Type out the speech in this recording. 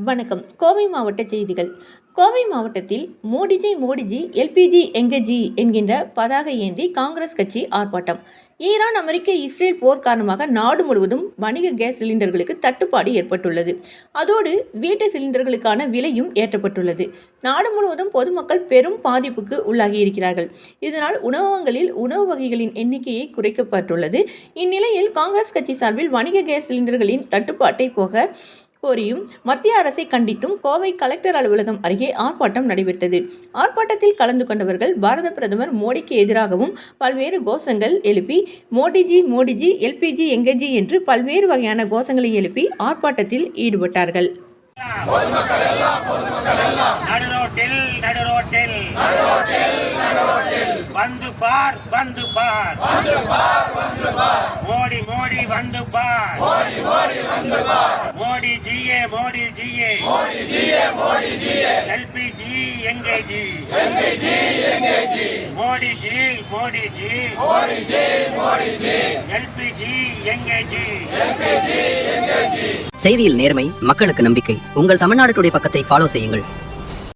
வணக்கம். கோவை மாவட்ட செய்திகள். கோவை மாவட்டத்தில் மோடிஜி எல்பிஜி எங்கஜி என்கின்ற பதாகை ஏந்தி காங்கிரஸ் கட்சி ஆர்ப்பாட்டம். ஈரான், அமெரிக்க, இஸ்ரேல் போர் காரணமாக நாடு முழுவதும் வணிக கேஸ் சிலிண்டர்களுக்கு தட்டுப்பாடு ஏற்பட்டுள்ளது. அதோடு வீட்டு சிலிண்டர்களுக்கான விலையும் ஏற்றப்பட்டுள்ளது. நாடு முழுவதும் பொதுமக்கள் பெரும் பாதிப்புக்கு உள்ளாகி இருக்கிறார்கள். இதனால் உணவகங்களில் உணவு வகைகளின் எண்ணிக்கையை குறைக்கப்பட்டுள்ளது. இந்நிலையில் காங்கிரஸ் கட்சி சார்பில் வணிக கேஸ் சிலிண்டர்களின் தட்டுப்பாட்டை போக கோரியும் மத்திய அரசை கண்டித்தும் கோவை கலெக்டர் அலுவலகம் அருகே ஆர்ப்பாட்டம் நடைபெற்றது. ஆர்ப்பாட்டத்தில் கலந்து கொண்டவர்கள் பாரத பிரதமர் மோடிக்கு எதிராகவும் பல்வேறு கோஷங்கள் எழுப்பி மோடிஜி எல்பிஜி எங்கஜி என்று பல்வேறு வகையான கோஷங்களை எழுப்பி ஆர்ப்பாட்டத்தில் ஈடுபட்டார்கள். வந்து பார் மோடி வந்து பார் மோடி ஜியே எல்பிஜி எங்கேஜி மோடி ஜி எல்பிஜி எங்கேஜி. செய்தியில் நேர்மை, மக்களுக்கு நம்பிக்கை. உங்கள் தமிழ்நாடு டுடே பக்கத்தை ஃபாலோ செய்யுங்கள்.